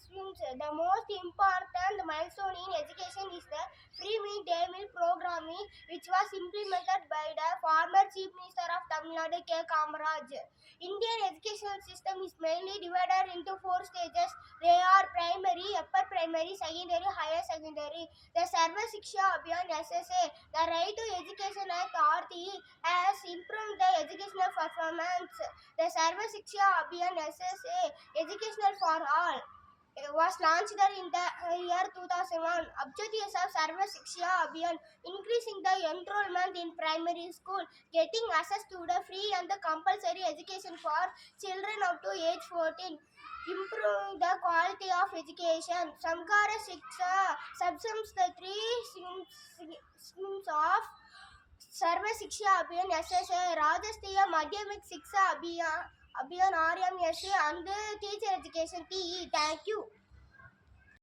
The most important milestone in education is the free mid-day meal programming, which was implemented by the former Chief Minister of Tamil Nadu, K. Kamaraj. Indian educational system is mainly divided into 4 stages. They are primary, upper primary, secondary, higher secondary. The Sarva Shiksha Abhiyan SSA, the Right to Education Act RTE, has improved the educational performance. The Sarva Shiksha Abhiyan SSA, Educational for All, was launched in the year 2001. Objectives of Sarva Shiksha Abhiyan: increasing the enrollment in primary school, getting access to the free and the compulsory education for children up to age 14, improving the quality of education. Samkara Shiksha subsumes the 3 schemes of Sarva Shiksha Abhiyan SSA, Rajasthiya Madhyamik Shiksha Abhiyan RMSA, and Teacher Education TE. Thank you.